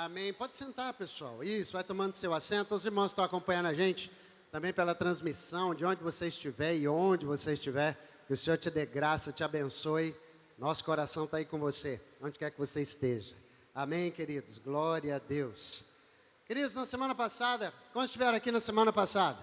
Amém. Pode sentar, pessoal. Isso, vai tomando seu assento. Os irmãos estão acompanhando a gente também pela transmissão, de onde você estiver e onde você estiver. Que o Senhor te dê graça, te abençoe. Nosso coração está aí com você, onde quer que você esteja. Amém, queridos. Glória a Deus. Queridos, na semana passada, quantos estiveram aqui na semana passada?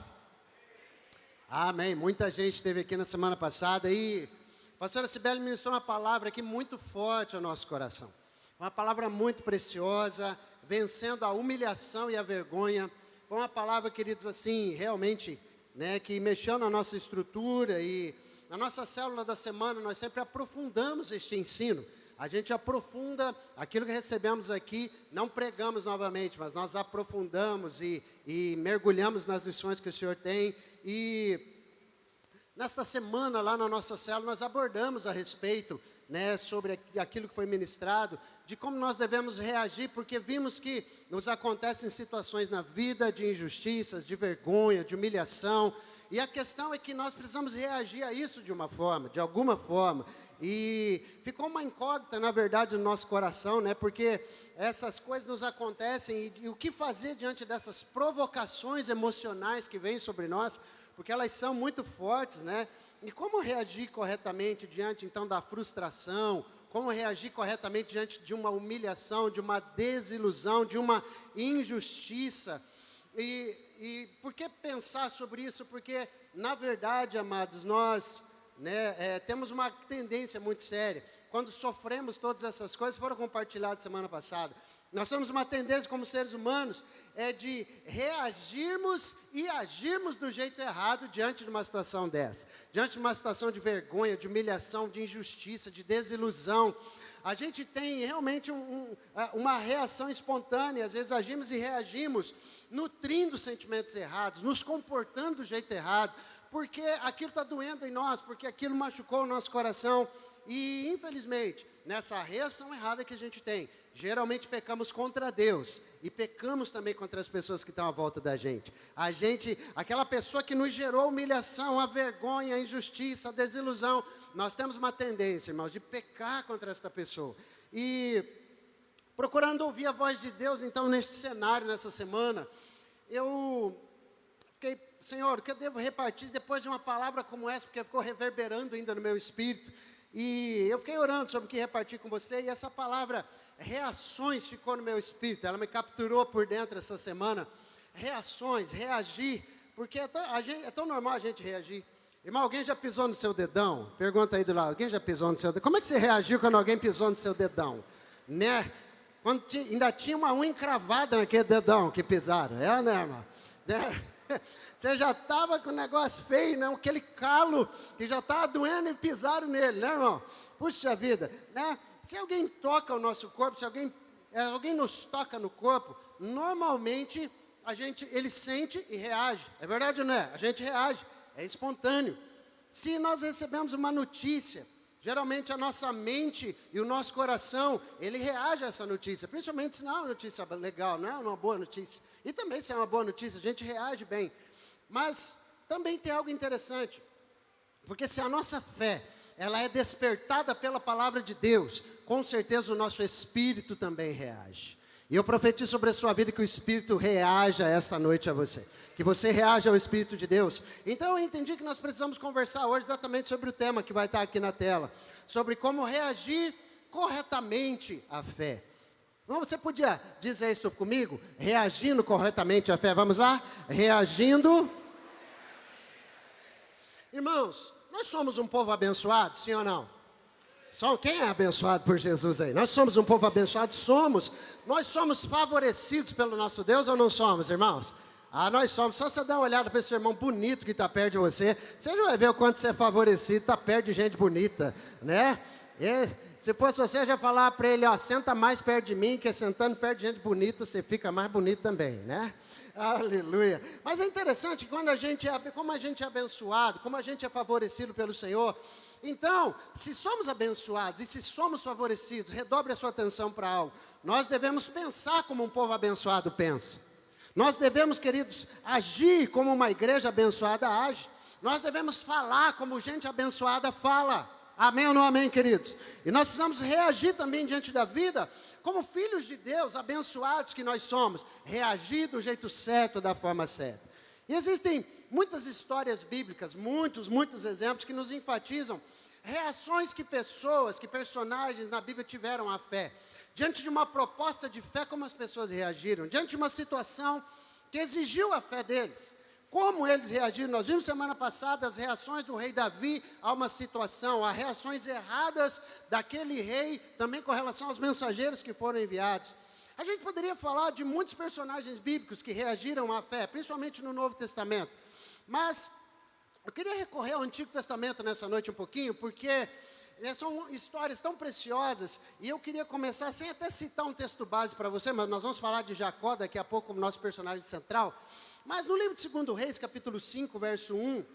Amém. Muita gente esteve aqui na semana passada e a pastora Cibele ministrou uma palavra aqui muito forte ao nosso coração. Uma palavra muito preciosa, vencendo a humilhação e a vergonha. Foi uma palavra, queridos, assim, realmente, né, que mexeu na nossa estrutura e na nossa célula da semana nós sempre aprofundamos este ensino. A gente aprofunda aquilo que recebemos aqui, não pregamos novamente, mas nós aprofundamos e mergulhamos nas lições que o Senhor tem. E nesta semana, lá na nossa célula, nós abordamos a respeito, né, sobre aquilo que foi ministrado, de como nós devemos reagir, porque vimos que nos acontecem situações na vida de injustiças, de vergonha, de humilhação, e a questão é que nós precisamos reagir a isso de uma forma, de alguma forma, e ficou uma incógnita, na verdade, no nosso coração, né, porque essas coisas nos acontecem, e o que fazer diante dessas provocações emocionais que vêm sobre nós, porque elas são muito fortes, né, e como reagir corretamente diante, então, da frustração, como reagir corretamente diante de uma humilhação, de uma desilusão, de uma injustiça. E por que pensar sobre isso? Porque, na verdade, amados, nós, né, temos uma tendência muito séria. Quando sofremos todas essas coisas, foram compartilhadas semana passada. Nós temos uma tendência como seres humanos, de reagirmos e agirmos do jeito errado diante de uma situação dessa. Diante de uma situação de vergonha, de humilhação, de injustiça, de desilusão. A gente tem realmente uma reação espontânea, às vezes agimos e reagimos, nutrindo sentimentos errados, nos comportando do jeito errado, porque aquilo está doendo em nós, porque aquilo machucou o nosso coração. E, infelizmente, nessa reação errada que a gente tem, geralmente pecamos contra Deus e pecamos também contra as pessoas que estão à volta da gente. Aquela pessoa que nos gerou humilhação, a vergonha, a injustiça, a desilusão, nós temos uma tendência, irmãos, de pecar contra esta pessoa. E procurando ouvir a voz de Deus, então, neste cenário, nessa semana, eu fiquei, Senhor, o que eu devo repartir depois de uma palavra como essa, porque ficou reverberando ainda no meu espírito. E eu fiquei orando sobre o que repartir com você, e essa palavra reações ficou no meu espírito, ela me capturou por dentro essa semana. Reações, reagir, porque é tão normal a gente reagir. Irmão, alguém já pisou no seu dedão? Pergunta aí do lado, alguém já pisou no seu dedão? Como é que você reagiu quando alguém pisou no seu dedão? Né? Quando ainda tinha uma unha encravada naquele dedão que pisaram, né, irmão? Né? Você já estava com um negócio feio, né? Aquele calo que já estava doendo e pisaram nele, né, irmão? Puxa vida, né? Se alguém toca o nosso corpo, se alguém nos toca no corpo, normalmente ele sente e reage. É verdade ou não é? A gente reage, é espontâneo. Se nós recebemos uma notícia, geralmente a nossa mente e o nosso coração, ele reage a essa notícia, principalmente se não é uma notícia legal, não é uma boa notícia. E também se é uma boa notícia, a gente reage bem. Mas também tem algo interessante, porque se a nossa fé, ela é despertada pela palavra de Deus, com certeza o nosso espírito também reage. E eu profetizo sobre a sua vida que o espírito reaja esta noite a você, que você reaja ao Espírito de Deus. Então eu entendi que nós precisamos conversar hoje exatamente sobre o tema que vai estar aqui na tela, sobre como reagir corretamente à fé. Então, você podia dizer isso comigo? Reagindo corretamente à fé. Vamos lá? Reagindo. Irmãos, nós somos um povo abençoado, sim ou não? Quem é abençoado por Jesus aí? Nós somos um povo abençoado? Somos. Nós somos favorecidos pelo nosso Deus ou não somos, irmãos? Nós somos. Só você dar uma olhada para esse irmão bonito que está perto de você, você já vai ver o quanto você é favorecido, está perto de gente bonita, né? Se fosse você, já falar para ele, senta mais perto de mim, que sentando perto de gente bonita, você fica mais bonito também, né? Aleluia. Mas é interessante, como a gente é abençoado, como a gente é favorecido pelo Senhor. Então, se somos abençoados e se somos favorecidos, redobre a sua atenção para algo. Nós devemos pensar como um povo abençoado pensa. Nós devemos, queridos, agir como uma igreja abençoada age. Nós devemos falar como gente abençoada fala. Amém ou não amém, queridos? E nós precisamos reagir também diante da vida como filhos de Deus, abençoados que nós somos, reagir do jeito certo, da forma certa. E existem muitas histórias bíblicas, muitos exemplos que nos enfatizam reações que pessoas, que personagens na Bíblia tiveram à fé. Diante de uma proposta de fé, como as pessoas reagiram. Diante de uma situação que exigiu a fé deles. Como eles reagiram? Nós vimos semana passada as reações do rei Davi a uma situação, as reações erradas daquele rei, também com relação aos mensageiros que foram enviados. A gente poderia falar de muitos personagens bíblicos que reagiram à fé, principalmente no Novo Testamento. Mas eu queria recorrer ao Antigo Testamento nessa noite um pouquinho, porque são histórias tão preciosas, e eu queria começar sem até citar um texto base para você, mas nós vamos falar de Jacó daqui a pouco como nosso personagem central. Mas no livro de 2 Reis, capítulo 5, verso 1,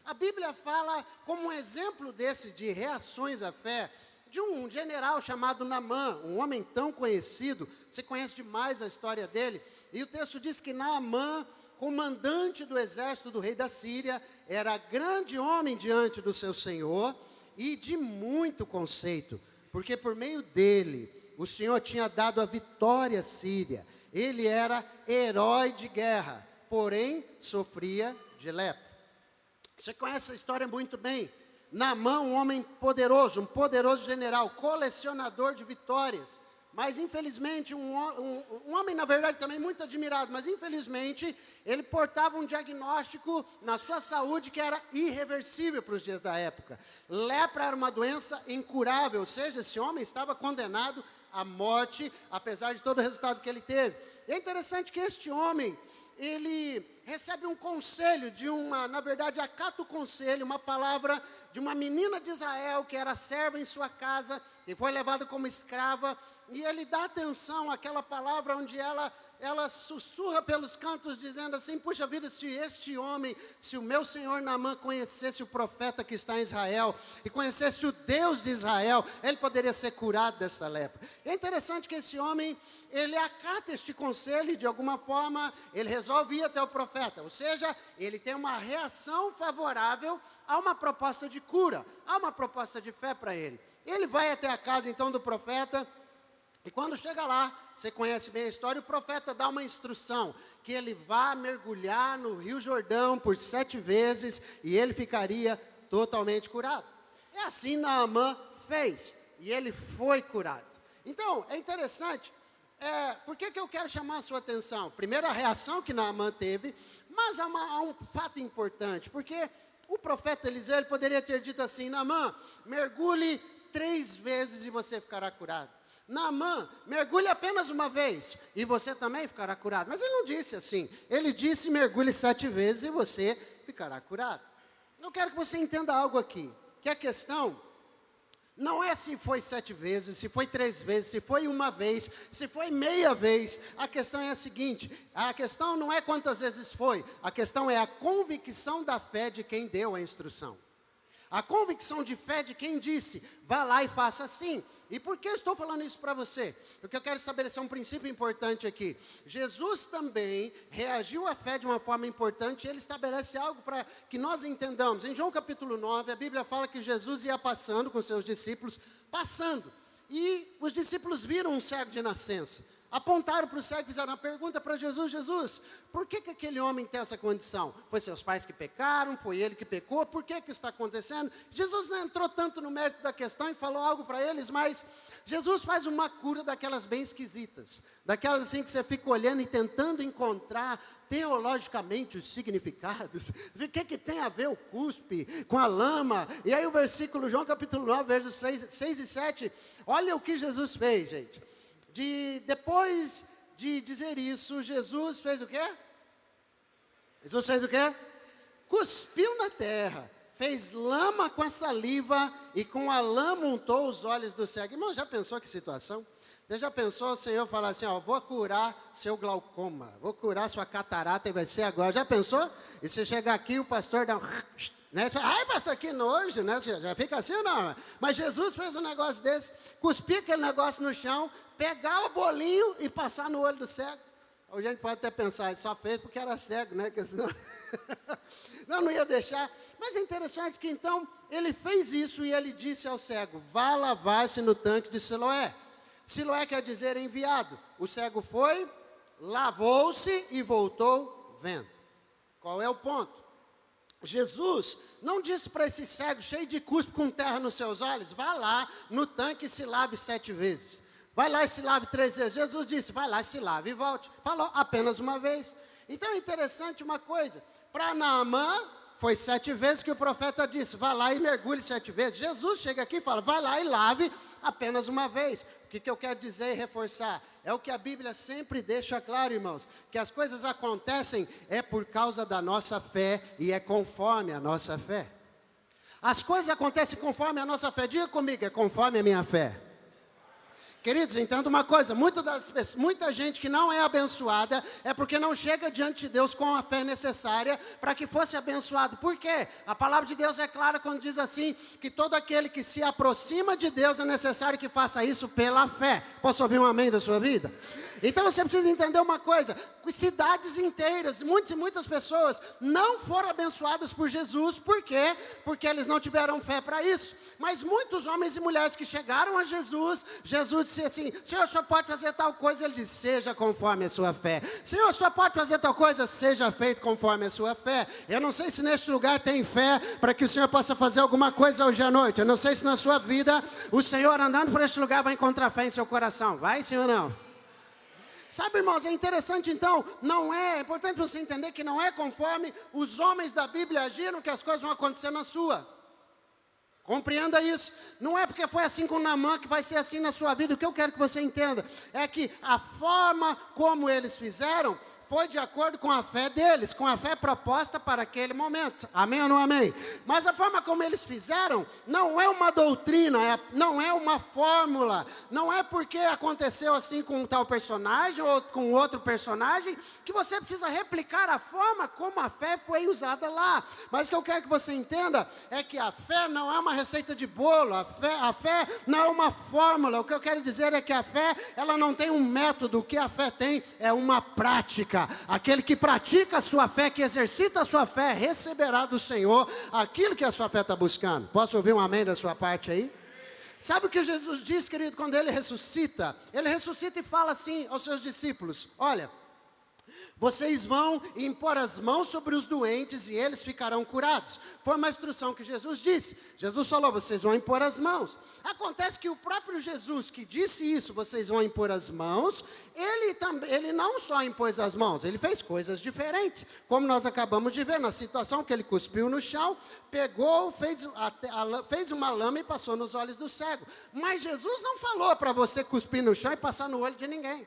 a Bíblia fala como um exemplo desse de reações à fé, de um general chamado Naamã, um homem tão conhecido, você conhece demais a história dele, e o texto diz que Naamã, comandante do exército do rei da Síria, era grande homem diante do seu senhor, e de muito conceito, porque por meio dele, o Senhor tinha dado a vitória à Síria, ele era herói de guerra, porém sofria de lepra. Você conhece a história muito bem. Naamã, um homem poderoso, um poderoso general, colecionador de vitórias, mas infelizmente, um homem na verdade também muito admirado, mas infelizmente ele portava um diagnóstico na sua saúde que era irreversível para os dias da época. Lepra era uma doença incurável, ou seja, esse homem estava condenado à morte, apesar de todo o resultado que ele teve. E é interessante que este homem, ele recebe um conselho na verdade, acata o conselho, uma palavra de uma menina de Israel, que era serva em sua casa, e foi levada como escrava, e ele dá atenção àquela palavra onde ela sussurra pelos cantos, dizendo assim, puxa vida, se este homem, se o meu senhor Naamã conhecesse o profeta que está em Israel, e conhecesse o Deus de Israel, ele poderia ser curado dessa lepra. É interessante que esse homem, ele acata este conselho e de alguma forma, ele resolve ir até o profeta, ou seja, ele tem uma reação favorável a uma proposta de cura, a uma proposta de fé para ele. Ele vai até a casa então do profeta, e quando chega lá, você conhece bem a história, o profeta dá uma instrução, que ele vá mergulhar no Rio Jordão por 7 vezes, e ele ficaria totalmente curado. É assim Naamã fez, e ele foi curado. Então, é interessante, por que eu quero chamar a sua atenção? Primeiro, a reação que Naamã teve, mas há um fato importante, porque o profeta Eliseu, ele poderia ter dito assim, Naamã, mergulhe 3 vezes e você ficará curado. Naamã, mergulhe apenas uma vez e você também ficará curado. Mas ele não disse assim, ele disse mergulhe 7 vezes e você ficará curado. Eu quero que você entenda algo aqui, que a questão não é se foi 7 vezes, se foi 3 vezes, se foi uma vez, se foi meia vez. A questão é a seguinte, a questão não é quantas vezes foi, a questão é a convicção da fé de quem deu a instrução. A convicção de fé de quem disse, vá lá e faça assim. E por que estou falando isso para você? Porque eu quero estabelecer um princípio importante aqui. Jesus também reagiu à fé de uma forma importante, e ele estabelece algo para que nós entendamos. Em João capítulo 9, a Bíblia fala que Jesus ia passando com seus discípulos, e os discípulos viram um cego de nascença. Apontaram para o cego e fizeram uma pergunta para Jesus, Jesus, por que aquele homem tem essa condição? Foi seus pais que pecaram? Foi ele que pecou? Por que está acontecendo? Jesus não entrou tanto no mérito da questão e falou algo para eles, mas Jesus faz uma cura daquelas bem esquisitas, daquelas assim que você fica olhando e tentando encontrar teologicamente os significados, o que tem a ver o cuspe com a lama, e aí o versículo, João capítulo 9, versos 6 e 7, olha o que Jesus fez, gente. Depois de dizer isso, Jesus fez o quê? Jesus fez o quê? Cuspiu na terra, fez lama com a saliva e com a lama untou os olhos do cego. Irmão, já pensou que situação? Você já pensou o Senhor falar assim, vou curar seu glaucoma, vou curar sua catarata e vai ser agora. Já pensou? E você chegar aqui, o pastor dá um... Né? Ai, pastor, que nojo, né? Já fica assim ou não? Mas Jesus fez um negócio desse, cuspir aquele negócio no chão, pegar o bolinho e passar no olho do cego. A gente pode até pensar, ele só fez porque era cego, né? Porque senão... não ia deixar. Mas é interessante que então, ele fez isso e ele disse ao cego, vá lavar-se no tanque de Siloé. Siloé quer dizer enviado. O cego foi, lavou-se e voltou vendo. Qual é o ponto? Jesus não disse para esse cego cheio de cuspe com terra nos seus olhos: vá lá no tanque e se lave 7 vezes. Vai lá e se lave 3 vezes. Jesus disse: vai lá e se lave e volte. Falou apenas uma vez. Então é interessante uma coisa. Para Naamã, foi 7 vezes que o profeta disse: vá lá e mergulhe 7 vezes. Jesus chega aqui e fala: vai lá e lave apenas uma vez. O que eu quero dizer e reforçar? É o que a Bíblia sempre deixa claro, irmãos, que as coisas acontecem é por causa da nossa fé e é conforme a nossa fé. As coisas acontecem conforme a nossa fé. Diga comigo, é conforme a minha fé. Queridos, entenda uma coisa, muita gente que não é abençoada é porque não chega diante de Deus com a fé necessária para que fosse abençoado. Por quê? A palavra de Deus é clara quando diz assim, que todo aquele que se aproxima de Deus é necessário que faça isso pela fé. Posso ouvir um amém da sua vida? Então você precisa entender uma coisa, cidades inteiras, muitas e muitas pessoas não foram abençoadas por Jesus. Por quê? Porque eles não tiveram fé para isso. Mas muitos homens e mulheres que chegaram a Jesus, Jesus disse assim: Senhor, o senhor pode fazer tal coisa? Ele disse: seja conforme a sua fé. Senhor, o senhor pode fazer tal coisa? Seja feito conforme a sua fé. Eu não sei se neste lugar tem fé para que o Senhor possa fazer alguma coisa hoje à noite. Eu não sei se na sua vida o Senhor andando por este lugar vai encontrar fé em seu coração. Vai, sim ou não? Sabe, irmãos, é interessante então, é importante você entender que não é conforme os homens da Bíblia agiram que as coisas vão acontecer na sua. Compreenda isso. Não é porque foi assim com Naamã que vai ser assim na sua vida. O que eu quero que você entenda é que a forma como eles fizeram foi de acordo com a fé deles, com a fé proposta para aquele momento. Amém ou não amém? Mas a forma como eles fizeram não é uma doutrina, não é uma fórmula, não é porque aconteceu assim com um tal personagem ou com outro personagem que você precisa replicar a forma como a fé foi usada lá. Mas o que eu quero que você entenda é que a fé não é uma receita de bolo, a fé não é uma fórmula. O que eu quero dizer é que a fé, ela não tem um método, o que a fé tem é uma prática. Aquele que pratica a sua fé, que exercita a sua fé, receberá do Senhor aquilo que a sua fé está buscando. Posso ouvir um amém da sua parte aí? Sabe o que Jesus diz, querido, quando ele ressuscita? Ele ressuscita e fala assim aos seus discípulos: olha, vocês vão impor as mãos sobre os doentes e eles ficarão curados. Foi uma instrução que Jesus disse. Jesus falou: vocês vão impor as mãos. Acontece que o próprio Jesus que disse isso, vocês vão impor as mãos, ele não só impôs as mãos, ele fez coisas diferentes. Como nós acabamos de ver na situação que ele cuspiu no chão, pegou, fez uma lama e passou nos olhos do cego. Mas Jesus não falou para você cuspir no chão e passar no olho de ninguém.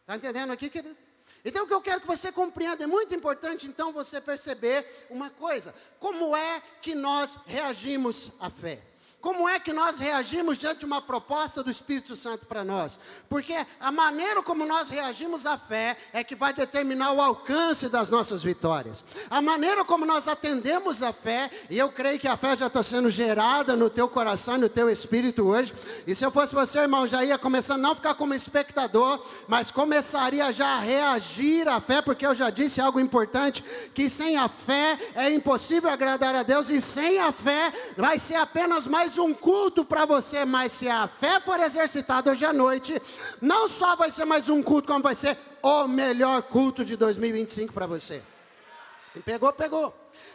Está entendendo aqui, querido? Então o que eu quero que você compreenda, é muito importante então você perceber uma coisa: como é que nós reagimos à fé? Como é que nós reagimos diante de uma proposta do Espírito Santo para nós? Porque a maneira como nós reagimos à fé é que vai determinar o alcance das nossas vitórias. A maneira como nós atendemos a fé, e eu creio que a fé já está sendo gerada no teu coração e no teu espírito hoje. E se eu fosse você, irmão, já ia começando a não ficar como espectador, mas começaria já a reagir à fé, porque eu já disse algo importante, que sem a fé é impossível agradar a Deus, e sem a fé vai ser apenas mais um culto para você. Mas se a fé for exercitada hoje à noite, não só vai ser mais um culto, como vai ser o melhor culto de 2025 para você. E pegou.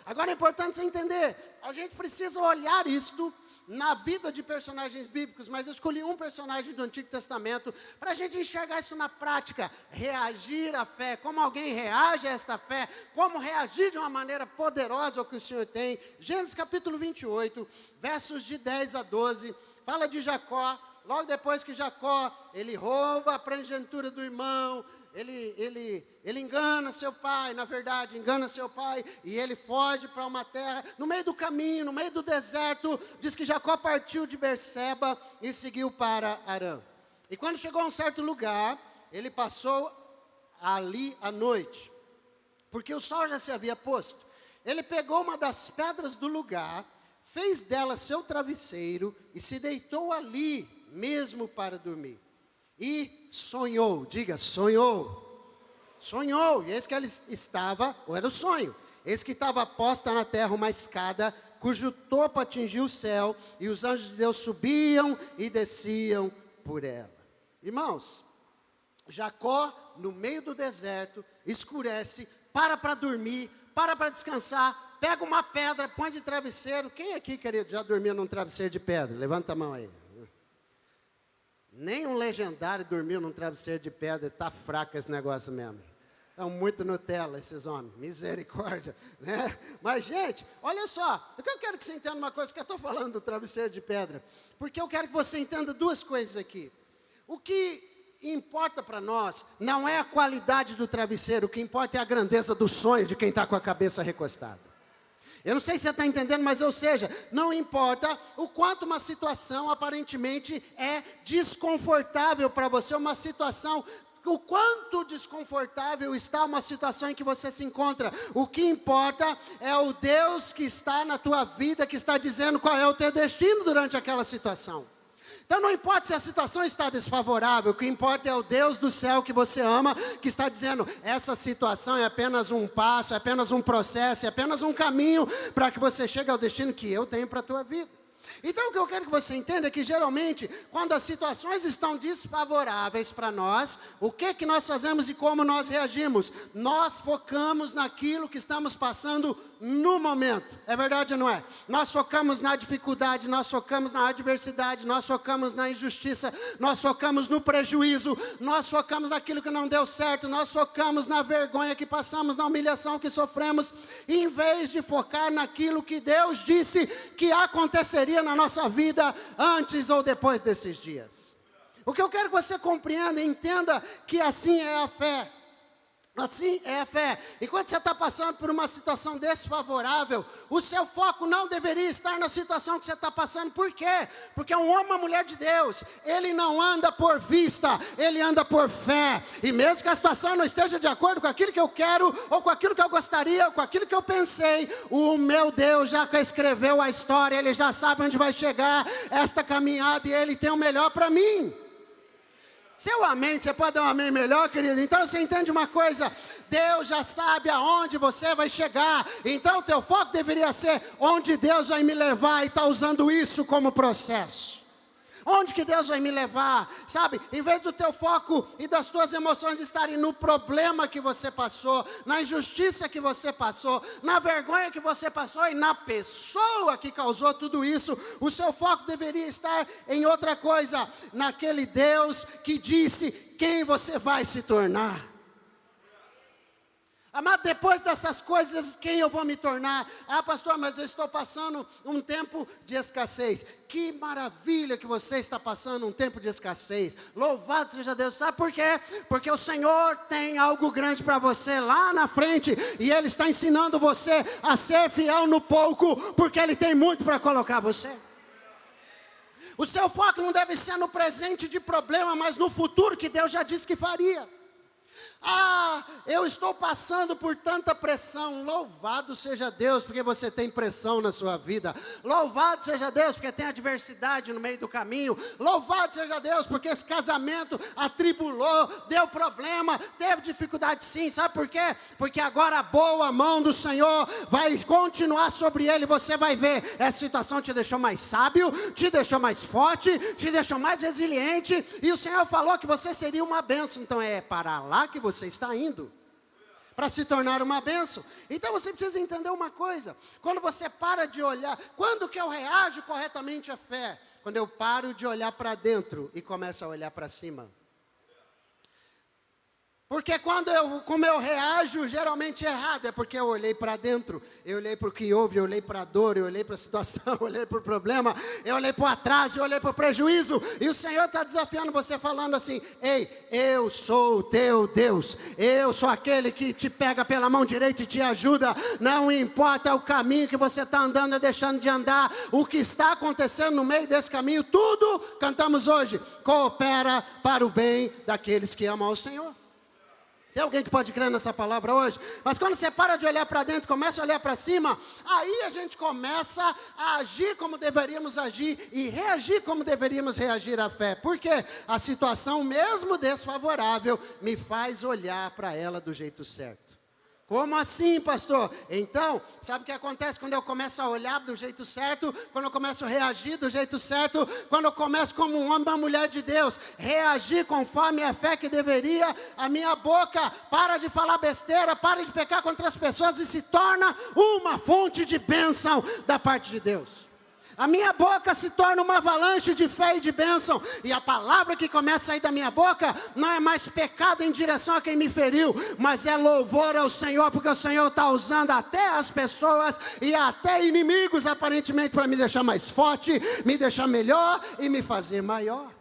Agora é importante você entender, a gente precisa olhar isto na vida de personagens bíblicos, mas eu escolhi um personagem do Antigo Testamento para a gente enxergar isso na prática, reagir à fé, como alguém reage a esta fé, como reagir de uma maneira poderosa ao que o Senhor tem. Gênesis capítulo 28, versos de 10 a 12, fala de Jacó. Logo depois que Jacó, ele rouba a primogenitura do irmão, ele engana seu pai, na verdade, engana seu pai, e ele foge para uma terra, no meio do caminho, no meio do deserto, diz que Jacó partiu de Berseba e seguiu para Arã. E quando chegou a um certo lugar, ele passou ali a noite, porque o sol já se havia posto. Ele pegou uma das pedras do lugar, fez dela seu travesseiro e se deitou ali mesmo para dormir. E sonhou, diga, sonhou, e eis que ele estava, ou era o sonho, eis que estava posta na terra uma escada, cujo topo atingia o céu, e os anjos de Deus subiam e desciam por ela. Irmãos, Jacó, no meio do deserto, escurece, para dormir, para descansar, pega uma pedra, põe de travesseiro. Quem aqui, querido, já dormiu num travesseiro de pedra? Levanta a mão aí. Nem um legendário dormiu num travesseiro de pedra, está fraco esse negócio mesmo. Estão muito Nutella esses homens, misericórdia, né? Mas, gente, olha só, eu quero que você entenda uma coisa, que eu estou falando do travesseiro de pedra, porque eu quero que você entenda duas coisas aqui. O que importa para nós não é a qualidade do travesseiro, o que importa é a grandeza do sonho de quem está com a cabeça recostada. Eu não sei se você está entendendo, mas ou seja, não importa o quanto uma situação aparentemente é desconfortável para você, uma situação, o quanto desconfortável está uma situação em que você se encontra. O que importa é o Deus que está na tua vida, que está dizendo qual é o teu destino durante aquela situação. Então não importa se a situação está desfavorável, o que importa é o Deus do céu que você ama, que está dizendo, essa situação é apenas um passo, é apenas um processo, é apenas um caminho para que você chegue ao destino que eu tenho para a tua vida. Então o que eu quero que você entenda é que geralmente, quando as situações estão desfavoráveis para nós, o que nós fazemos e como nós reagimos? Nós focamos naquilo que estamos passando no momento. É verdade ou não é? Nós focamos na dificuldade, nós focamos na adversidade, nós focamos na injustiça, nós focamos no prejuízo, nós focamos naquilo que não deu certo, nós focamos na vergonha que passamos, na humilhação que sofremos, em vez de focar naquilo que Deus disse que aconteceria na nossa vida antes ou depois desses dias. O que eu quero que você compreenda e entenda que assim é a fé. Assim é a fé. Enquanto você está passando por uma situação desfavorável, o seu foco não deveria estar na situação que você está passando. Por quê? Porque um homem, uma mulher de Deus, ele não anda por vista, ele anda por fé. E mesmo que a situação não esteja de acordo com aquilo que eu quero, ou com aquilo que eu gostaria, ou com aquilo que eu pensei, o meu Deus já escreveu a história, ele já sabe onde vai chegar esta caminhada, e ele tem o melhor para mim. Seu amém, você pode dar um amém melhor, querido? Então você entende uma coisa, Deus já sabe aonde você vai chegar, então o teu foco deveria ser onde Deus vai me levar, e está usando isso como processo. Onde que Deus vai me levar, sabe? Em vez do teu foco e das tuas emoções estarem no problema que você passou, na injustiça que você passou, na vergonha que você passou e na pessoa que causou tudo isso, o seu foco deveria estar em outra coisa, naquele Deus que disse quem você vai se tornar. Amado, depois dessas coisas, quem eu vou me tornar? Ah, pastor, mas eu estou passando um tempo de escassez. Que maravilha que você está passando um tempo de escassez. Louvado seja Deus. Sabe por quê? Porque o Senhor tem algo grande para você lá na frente. E Ele está ensinando você a ser fiel no pouco, porque Ele tem muito para colocar você. O seu foco não deve ser no presente de problema, mas no futuro que Deus já disse que faria. Ah, eu estou passando por tanta pressão. Louvado seja Deus, porque você tem pressão na sua vida. Louvado seja Deus, porque tem adversidade no meio do caminho. Louvado seja Deus, porque esse casamento atribulou, deu problema, teve dificuldade sim. Sabe por quê? Porque agora a boa mão do Senhor vai continuar sobre ele. Você vai ver, essa situação te deixou mais sábio, te deixou mais forte, te deixou mais resiliente. E o Senhor falou que você seria uma bênção. Então é para lá que você está indo, para se tornar uma bênção. Então você precisa entender uma coisa, quando você para de olhar, quando que eu reajo corretamente à fé? Quando eu paro de olhar para dentro e começo a olhar para cima. Porque como eu reajo geralmente errado, é porque eu olhei para dentro, eu olhei para o que houve, eu olhei para a dor, eu olhei para a situação, eu olhei para o problema, eu olhei para o atraso, eu olhei para o prejuízo, e o Senhor está desafiando você falando assim, ei, eu sou o teu Deus, eu sou aquele que te pega pela mão direita e te ajuda, não importa o caminho que você está andando ou deixando de andar, o que está acontecendo no meio desse caminho, tudo, cantamos hoje, coopera para o bem daqueles que amam ao Senhor. Tem alguém que pode crer nessa palavra hoje? Mas quando você para de olhar para dentro, começa a olhar para cima, aí a gente começa a agir como deveríamos agir e reagir como deveríamos reagir à fé. Por quê? A situação, mesmo desfavorável, me faz olhar para ela do jeito certo. Como assim, pastor? Então, sabe o que acontece quando eu começo a olhar do jeito certo? Quando eu começo a reagir do jeito certo? Quando eu começo como um homem, uma mulher de Deus, reagir conforme a fé que deveria, a minha boca para de falar besteira, para de pecar contra as pessoas e se torna uma fonte de bênção da parte de Deus. A minha boca se torna uma avalanche de fé e de bênção. E a palavra que começa a sair da minha boca não é mais pecado em direção a quem me feriu, mas é louvor ao Senhor, porque o Senhor está usando até as pessoas e até inimigos aparentemente para me deixar mais forte, me deixar melhor e me fazer maior.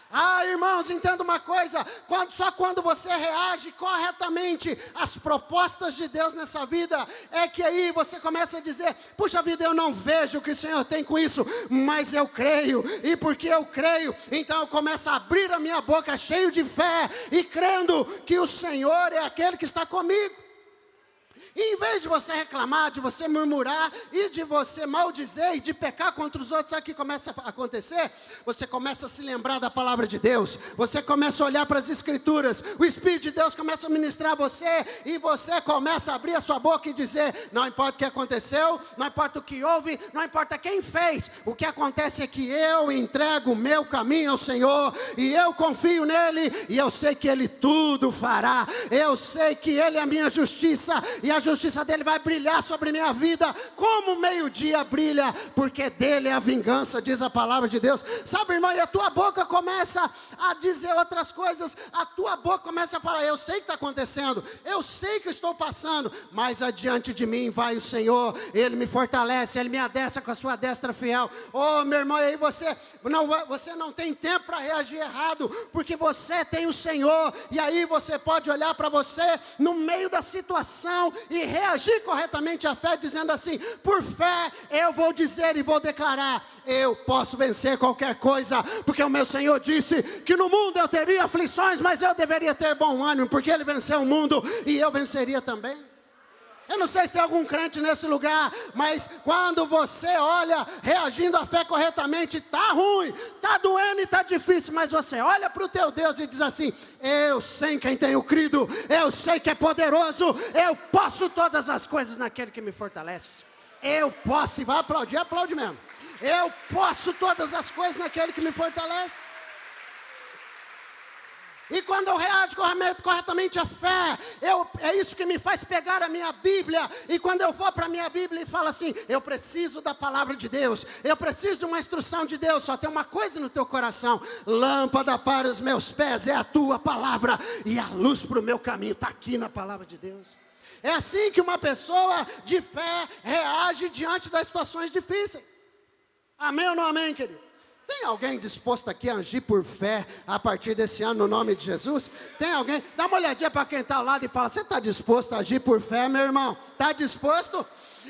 Ah, irmãos, entenda uma coisa, só quando você reage corretamente às propostas de Deus nessa vida, é que aí você começa a dizer, puxa vida, eu não vejo o que o Senhor tem com isso, mas eu creio, e porque eu creio, então eu começo a abrir a minha boca cheio de fé, e crendo que o Senhor é aquele que está comigo. E em vez de você reclamar, de você murmurar e de você maldizer e de pecar contra os outros, sabe o que começa a acontecer? Você começa a se lembrar da palavra de Deus, você começa a olhar para as Escrituras, o Espírito de Deus começa a ministrar a você e você começa a abrir a sua boca e dizer, não importa o que aconteceu, não importa o que houve, não importa quem fez, o que acontece é que eu entrego o meu caminho ao Senhor e eu confio nele e eu sei que Ele tudo fará, eu sei que Ele é a minha justiça e a justiça dele vai brilhar sobre minha vida, como o meio-dia brilha, porque dele é a vingança, diz a palavra de Deus. Sabe, irmão, e a tua boca começa a dizer outras coisas, a tua boca começa a falar, eu sei o que está acontecendo, eu sei que estou passando, mas adiante de mim vai o Senhor, Ele me fortalece, Ele me adestra com a sua destra fiel. Oh, meu irmão, e aí você não tem tempo para reagir errado, porque você tem o Senhor, e aí você pode olhar para você, no meio da situação, e reagir corretamente à fé, dizendo assim, por fé eu vou dizer e vou declarar, eu posso vencer qualquer coisa, porque o meu Senhor disse que no mundo eu teria aflições, mas eu deveria ter bom ânimo, porque Ele venceu o mundo e eu venceria também. Eu não sei se tem algum crente nesse lugar, mas quando você olha, reagindo à fé corretamente, está ruim, está doendo e está difícil, mas você olha para o teu Deus e diz assim, eu sei em quem tenho crido, eu sei que é poderoso, eu posso todas as coisas naquele que me fortalece, eu posso, e vai aplaudir, aplaude mesmo, eu posso todas as coisas naquele que me fortalece. E quando eu reajo corretamente à fé, é isso que me faz pegar a minha Bíblia. E quando eu vou para a minha Bíblia e falo assim, eu preciso da palavra de Deus, eu preciso de uma instrução de Deus, só tem uma coisa no teu coração, lâmpada para os meus pés é a tua palavra, e a luz para o meu caminho está aqui na palavra de Deus. É assim que uma pessoa de fé reage diante das situações difíceis. Amém ou não amém, querido? Tem alguém disposto aqui a agir por fé a partir desse ano no nome de Jesus? Tem alguém? Dá uma olhadinha para quem está ao lado e fala, você está disposto a agir por fé, meu irmão? Está disposto?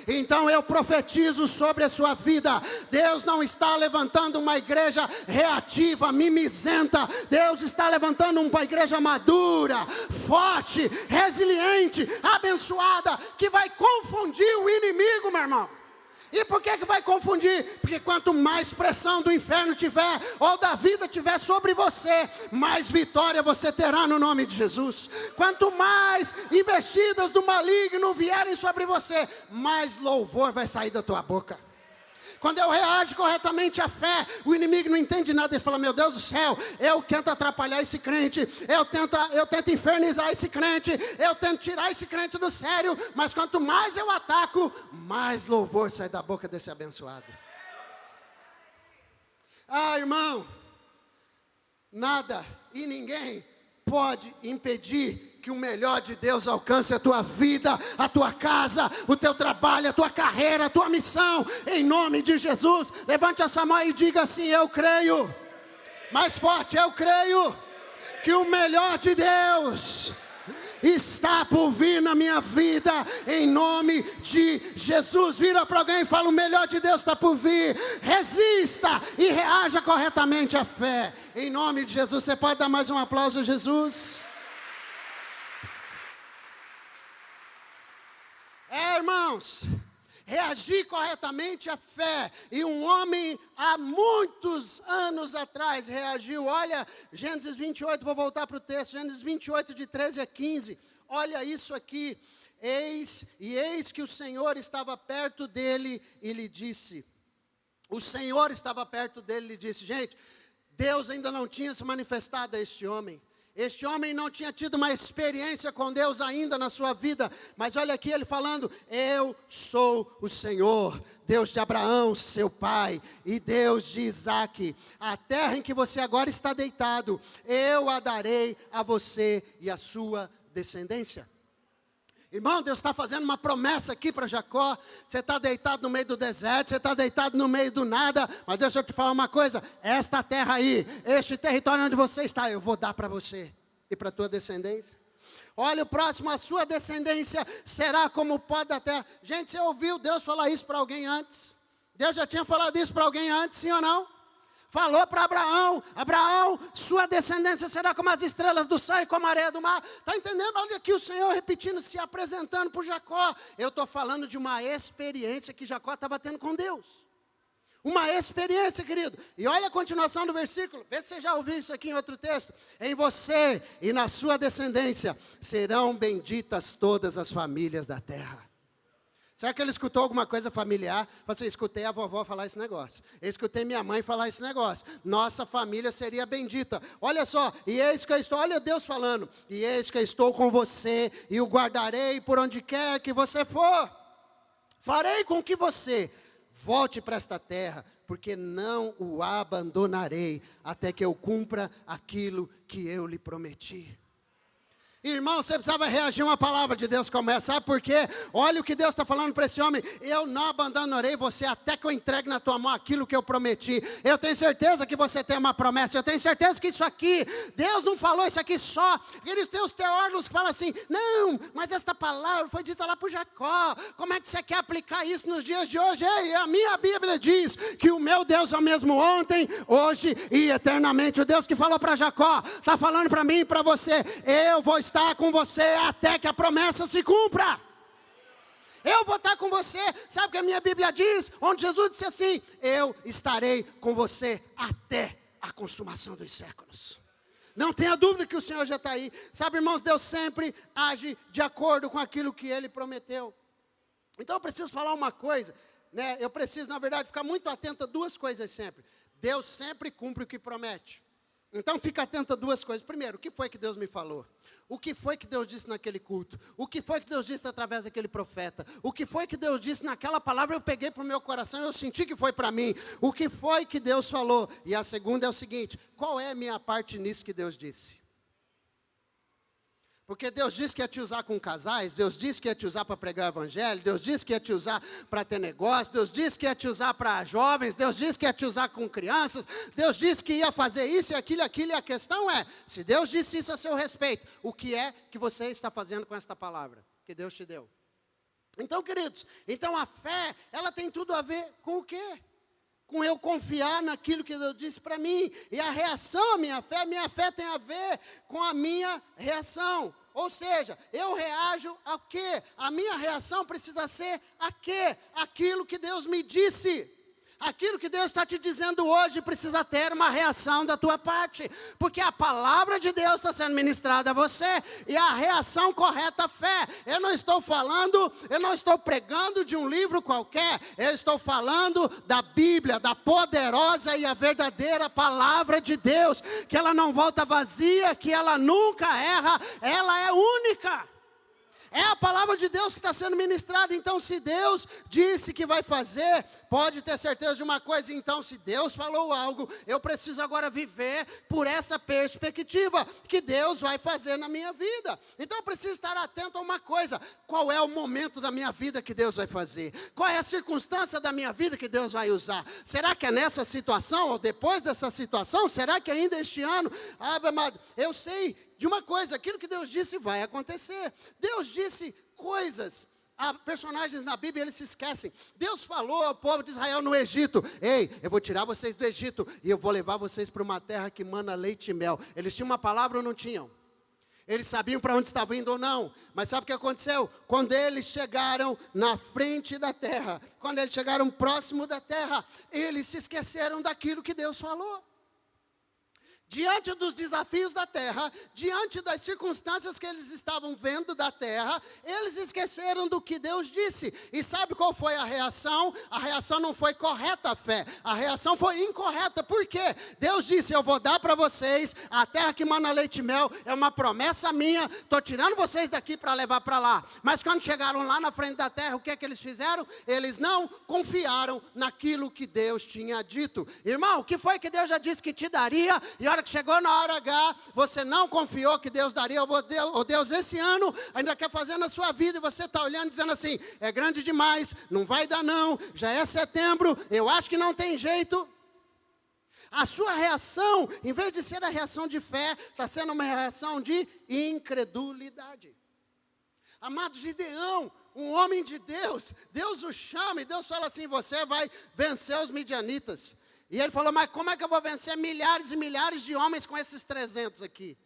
Então eu profetizo sobre a sua vida, Deus não está levantando uma igreja reativa, mimizenta, Deus está levantando uma igreja madura, forte, resiliente, abençoada, que vai confundir o inimigo, meu irmão. E por que vai confundir? Porque quanto mais pressão do inferno tiver, ou da vida tiver sobre você, mais vitória você terá no nome de Jesus. Quanto mais investidas do maligno vierem sobre você, mais louvor vai sair da tua boca. Quando eu reajo corretamente à fé, o inimigo não entende nada, ele fala, meu Deus do céu, eu tento atrapalhar esse crente, eu tento infernizar esse crente, eu tento tirar esse crente do sério, mas quanto mais eu ataco, mais louvor sai da boca desse abençoado. Ah, irmão, nada e ninguém pode impedir que o melhor de Deus alcance a tua vida, a tua casa, o teu trabalho, a tua carreira, a tua missão, em nome de Jesus. Levante essa mão e diga assim, eu creio, mais forte, eu creio, que o melhor de Deus está por vir na minha vida, em nome de Jesus. Vira para alguém e fala, o melhor de Deus está por vir, resista e reaja corretamente à fé, em nome de Jesus. Você pode dar mais um aplauso a Jesus? Irmãos, reagir corretamente à fé, e um homem há muitos anos atrás reagiu, olha, Gênesis 28, vou voltar para o texto, Gênesis 28 de 13 a 15, olha isso aqui. Eis que o Senhor estava perto dele e lhe disse. O Senhor estava perto dele e lhe disse, gente, Deus ainda não tinha se manifestado a este homem. Este homem não tinha tido uma experiência com Deus ainda na sua vida. Mas olha aqui ele falando, eu sou o Senhor, Deus de Abraão, seu pai, e Deus de Isaque. A terra em que você agora está deitado, eu a darei a você e a sua descendência. Irmão, Deus está fazendo uma promessa aqui para Jacó. Você está deitado no meio do deserto, você está deitado no meio do nada. Mas deixa eu te falar uma coisa, esta terra aí, este território onde você está, eu vou dar para você e para a tua descendência. Olha o próximo, a sua descendência será como o pó da terra. Gente, você ouviu Deus falar isso para alguém antes? Deus já tinha falado isso para alguém antes, sim ou não? Falou para Abraão, Abraão, sua descendência será como as estrelas do céu e como a areia do mar. Está entendendo? Olha aqui o Senhor repetindo, se apresentando para Jacó. Eu estou falando de uma experiência que Jacó estava tendo com Deus. Uma experiência, querido. E olha a continuação do versículo. Vê se você já ouviu isso aqui em outro texto. Em você e na sua descendência serão benditas todas as famílias da terra. Será que ele escutou alguma coisa familiar? Você escutei a vovó falar esse negócio. Eu escutei minha mãe falar esse negócio. Nossa família seria bendita. Olha só, e eis que eu estou, olha Deus falando. E eis que eu estou com você e o guardarei por onde quer que você for. Farei com que você volte para esta terra, porque não o abandonarei até que eu cumpra aquilo que eu lhe prometi. Irmão, você precisava reagir a uma palavra de Deus como essa, sabe por quê? Olha o que Deus está falando para esse homem, eu não abandonarei você até que eu entregue na tua mão aquilo que eu prometi. Eu tenho certeza que você tem uma promessa, eu tenho certeza que isso aqui, Deus não falou isso aqui só, eles têm os teólogos que falam assim, não, mas esta palavra foi dita lá por Jacó, como é que você quer aplicar isso nos dias de hoje? Ei, a minha Bíblia diz que o meu Deus é o mesmo ontem, hoje e eternamente. O Deus que falou para Jacó, está falando para mim e para você, eu vou estar com você até que a promessa se cumpra. Eu vou estar com você. Sabe o que a minha Bíblia diz? Onde Jesus disse assim, eu estarei com você até a consumação dos séculos. Não tenha dúvida que o Senhor já está aí. Sabe, irmãos, Deus sempre age de acordo com aquilo que Ele prometeu. Então eu preciso falar uma coisa, né? Eu preciso, na verdade, ficar muito atento a duas coisas sempre. Deus sempre cumpre o que promete. Então fica atento a duas coisas. Primeiro, o que foi que Deus me falou? O que foi que Deus disse naquele culto? O que foi que Deus disse através daquele profeta? O que foi que Deus disse naquela palavra? Eu peguei para o meu coração, eu senti que foi para mim. O que foi que Deus falou? E a segunda é o seguinte, qual é a minha parte nisso que Deus disse? Porque Deus disse que ia te usar com casais, Deus disse que ia te usar para pregar o evangelho, Deus disse que ia te usar para ter negócio, Deus disse que ia te usar para jovens, Deus disse que ia te usar com crianças, Deus disse que ia fazer isso e aquilo, e a questão é, se Deus disse isso a seu respeito, o que é que você está fazendo com esta palavra que Deus te deu? Então, queridos, então a fé, ela tem tudo a ver com o quê? Com eu confiar naquilo que Deus disse para mim. E a reação à minha fé tem a ver com a minha reação. Ou seja, eu reajo ao quê? A minha reação precisa ser a quê? Aquilo que Deus me disse. Aquilo que Deus está te dizendo hoje precisa ter uma reação da tua parte. Porque a palavra de Deus está sendo ministrada a você. E a reação correta à fé. Eu não estou pregando de um livro qualquer. Eu estou falando da Bíblia, da poderosa e a verdadeira palavra de Deus. Que ela não volta vazia, que ela nunca erra, ela é única. É a palavra de Deus que está sendo ministrada. Então, se Deus disse que vai fazer, pode ter certeza de uma coisa. Então, se Deus falou algo, eu preciso agora viver por essa perspectiva que Deus vai fazer na minha vida. Então, eu preciso estar atento a uma coisa. Qual é o momento da minha vida que Deus vai fazer? Qual é a circunstância da minha vida que Deus vai usar? Será que é nessa situação ou depois dessa situação? Será que ainda este ano? Ah, amado, eu sei de uma coisa, aquilo que Deus disse vai acontecer. Deus disse coisas, personagens na Bíblia, eles se esquecem. Deus falou ao povo de Israel no Egito, ei, eu vou tirar vocês do Egito e eu vou levar vocês para uma terra que mana leite e mel. Eles tinham uma palavra ou não tinham? Eles sabiam para onde estavam indo ou não. Mas sabe o que aconteceu? Quando eles chegaram na frente da terra, quando eles chegaram próximo da terra, eles se esqueceram daquilo que Deus falou. diante dos desafios da terra, diante das circunstâncias que eles estavam vendo da terra, eles esqueceram do que Deus disse. E sabe qual foi a reação? A reação não foi correta a fé, a reação foi incorreta. Por quê? Deus disse, eu vou dar para vocês a terra que mana leite e mel, é uma promessa minha, estou tirando vocês daqui para levar para lá. Mas quando chegaram lá na frente da terra, o que é que eles fizeram? Eles não confiaram naquilo que Deus tinha dito. Irmão, o que foi que Deus já disse que te daria? E a hora que chegou na hora H, você não confiou que Deus daria. Oh Deus, esse ano ainda quer fazer na sua vida, e você está olhando dizendo assim, é grande demais, não vai dar não, já é setembro, eu acho que não tem jeito. A sua reação, em vez de ser a reação de fé, está sendo uma reação de incredulidade. Amados, Gideão, um homem de Deus, Deus o chama e Deus fala assim, você vai vencer os midianitas. E ele falou, mas como é que eu vou vencer milhares e milhares de homens com esses 300 aqui?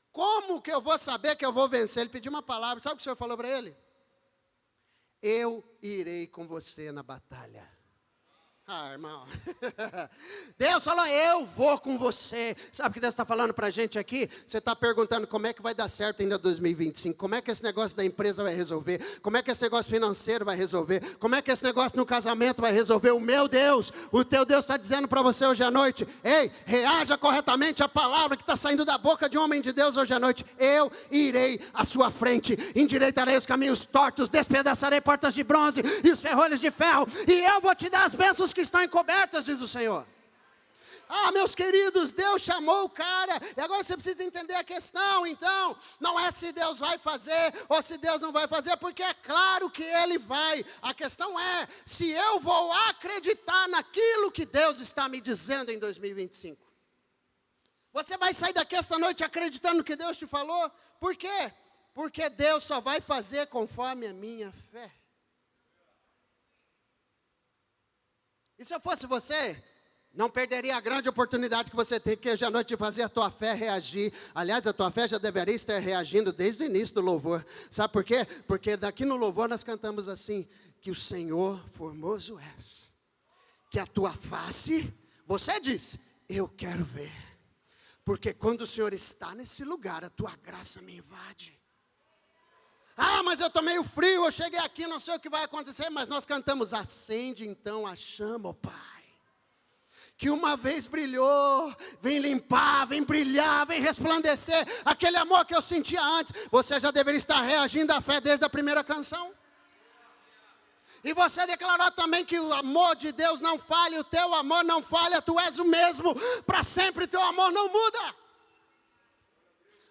Como que eu vou saber que eu vou vencer? Ele pediu uma palavra, sabe o que o Senhor falou para ele? Eu irei com você na batalha. Ah, irmão, Deus falou, eu vou com você. Sabe o que Deus está falando para a gente aqui? Você está perguntando como é que vai dar certo ainda 2025, como é que esse negócio da empresa vai resolver, como é que esse negócio financeiro vai resolver, como é que esse negócio no casamento vai resolver. O meu Deus, o teu Deus está dizendo para você hoje à noite, ei, reaja corretamente à palavra que está saindo da boca de um homem de Deus hoje à noite. Eu irei à sua frente, endireitarei os caminhos tortos, despedaçarei portas de bronze e os ferrolhos de ferro, e eu vou te dar as bênçãos que estão encobertas, diz o Senhor. Ah, meus queridos, Deus chamou o cara, e agora você precisa entender a questão, então, não é se Deus vai fazer, ou se Deus não vai fazer, porque é claro que Ele vai, a questão é, se eu vou acreditar naquilo que Deus está me dizendo em 2025. Você vai sair daqui esta noite acreditando no que Deus te falou? Por quê? Porque Deus só vai fazer conforme a minha fé. E se eu fosse você, não perderia a grande oportunidade que você tem que hoje à noite de fazer a tua fé reagir. Aliás, a tua fé já deveria estar reagindo desde o início do louvor. Sabe por quê? Porque daqui no louvor nós cantamos assim, que o Senhor formoso és, que a tua face, você disse, eu quero ver. Porque quando o Senhor está nesse lugar, a tua graça me invade. Ah, mas eu estou meio frio, eu cheguei aqui, não sei o que vai acontecer, mas nós cantamos, acende então a chama, ó Pai, que uma vez brilhou, vem limpar, vem brilhar, vem resplandecer, aquele amor que eu sentia antes. Você já deveria estar reagindo à fé desde a primeira canção. E você declarou também que o amor de Deus não falha, o teu amor não falha, tu és o mesmo, para sempre teu amor não muda.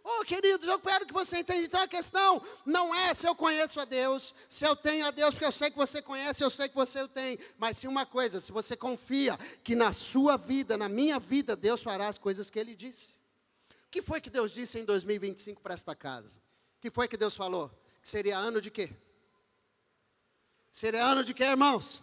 Oh, queridos, eu quero que você entenda. Então a questão não é se eu conheço a Deus, se eu tenho a Deus, porque eu sei que você conhece, eu sei que você o tem. Mas sim uma coisa, se você confia que na sua vida, na minha vida, Deus fará as coisas que Ele disse. O que foi que Deus disse em 2025 para esta casa? O que foi que Deus falou? Que seria ano de quê? Seria ano de quê, irmãos?